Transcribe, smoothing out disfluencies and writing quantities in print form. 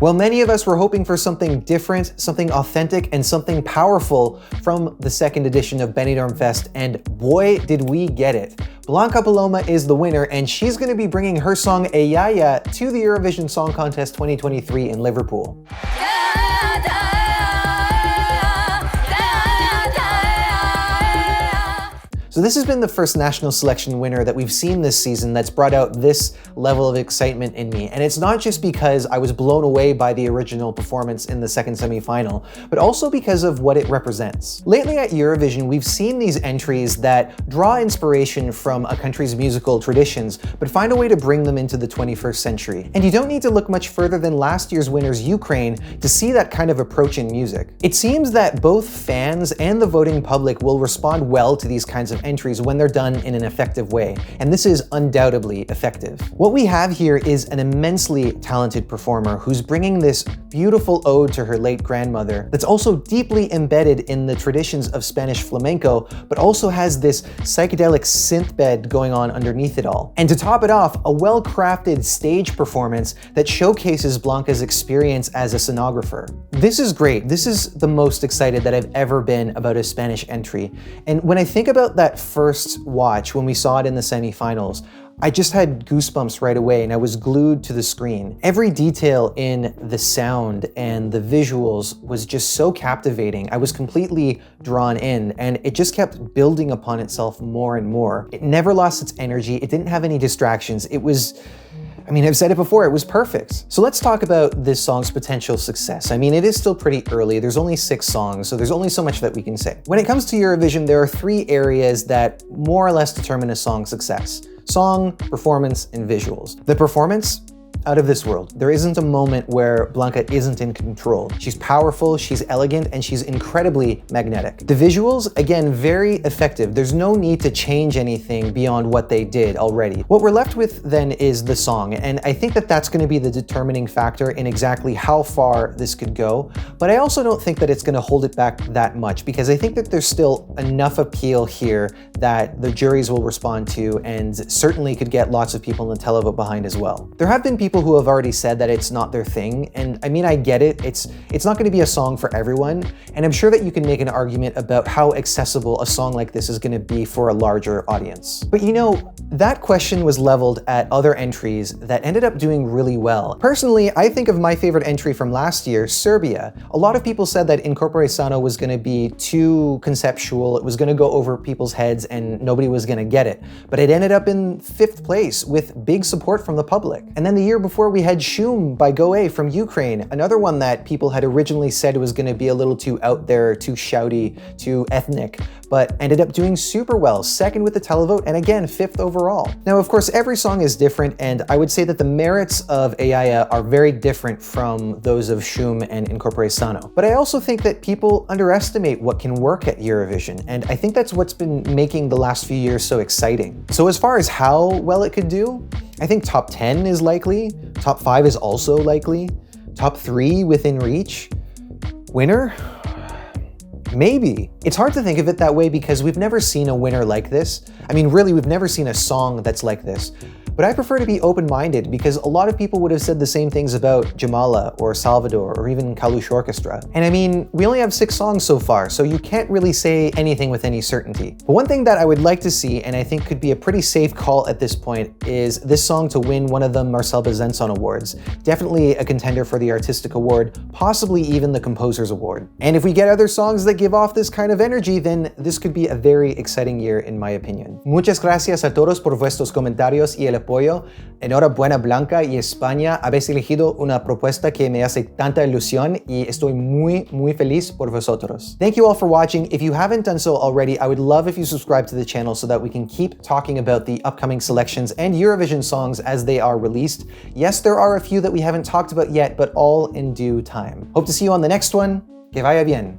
Well, many of us were hoping for something different, something authentic, and something powerful from the second edition of Benidorm Fest, and boy, did we get it. Blanca Paloma is the winner, and she's going to be bringing her song Eyaya to the Eurovision Song Contest 2023 in Liverpool. So this has been the first national selection winner that we've seen this season that's brought out this level of excitement in me. And it's not just because I was blown away by the original performance in the second semi-final, but also because of what it represents. Lately at Eurovision, we've seen these entries that draw inspiration from a country's musical traditions, but find a way to bring them into the 21st century. And you don't need to look much further than last year's winner's Ukraine to see that kind of approach in music. It seems that both fans and the voting public will respond well to these kinds of entries when they're done in an effective way, and this is undoubtedly effective. What we have here is an immensely talented performer who's bringing this beautiful ode to her late grandmother that's also deeply embedded in the traditions of Spanish flamenco, but also has this psychedelic synth bed going on underneath it all. And to top it off, a well-crafted stage performance that showcases Blanca's experience as a sonographer. This is great. This is the most excited that I've ever been about a Spanish entry. And when I think about that first watch, when we saw it in the semifinals, I just had goosebumps right away and I was glued to the screen. Every detail in the sound and the visuals was just so captivating. I was completely drawn in and it just kept building upon itself more and more. It never lost its energy. It didn't have any distractions. It was, I mean, I've said it before, it was perfect. So let's talk about this song's potential success. I mean, it is still pretty early. There's only 6 songs, so there's only so much that we can say. When it comes to Eurovision, there are 3 areas that more or less determine a song's success: song, performance, and visuals. The performance? Out of this world. There isn't a moment where Blanca isn't in control. She's powerful, she's elegant, and she's incredibly magnetic. The visuals, again, very effective. There's no need to change anything beyond what they did already. What we're left with then is the song, and I think that that's going to be the determining factor in exactly how far this could go, but I also don't think that it's going to hold it back that much, because I think that there's still enough appeal here that the juries will respond to, and certainly could get lots of people in the televote behind as well. There have been people who have already said that it's not their thing, and I mean, I get it. It's not going to be a song for everyone, and I'm sure that you can make an argument about how accessible a song like this is going to be for a larger audience. But you know, that question was leveled at other entries that ended up doing really well. Personally, I think of my favorite entry from last year, Serbia. A lot of people said that Incorpore Sano was going to be too conceptual, it was going to go over people's heads and nobody was going to get it. But it ended up in 5th place with big support from the public. And then the year before we had Shum by Goe from Ukraine, another one that people had originally said was going to be a little too out there, too shouty, too ethnic, but ended up doing super well, 2nd with the televote, and again, 5th overall. Now, of course, every song is different, and I would say that the merits of Eyaya are very different from those of Shum and Incorpore Sano. But I also think that people underestimate what can work at Eurovision, and I think that's what's been making the last few years so exciting. So as far as how well it could do, I think top 10 is likely, top 5 is also likely, top 3 within reach. Winner? Maybe. It's hard to think of it that way because we've never seen a winner like this. I mean, really, we've never seen a song that's like this. But I prefer to be open-minded because a lot of people would have said the same things about Jamala or Salvador or even Kalush Orchestra. And I mean, we only have 6 songs so far, so you can't really say anything with any certainty. But one thing that I would like to see, and I think could be a pretty safe call at this point, is this song to win one of the Marcel Bezençon Awards. Definitely a contender for the Artistic Award, possibly even the Composer's Award. And if we get other songs that give off this kind of energy, then this could be a very exciting year in my opinion. Muchas gracias a todos por vuestros comentarios y el apoyo. Enhorabuena Blanca y España, habéis elegido una propuesta que me hace tanta ilusión y estoy muy feliz por vosotros. Thank you all for watching. If you haven't done so already, I would love if you subscribe to the channel so that we can keep talking about the upcoming selections and Eurovision songs as they are released. Yes, there are a few that we haven't talked about yet, but all in due time. Hope to see you on the next one. Que vaya bien.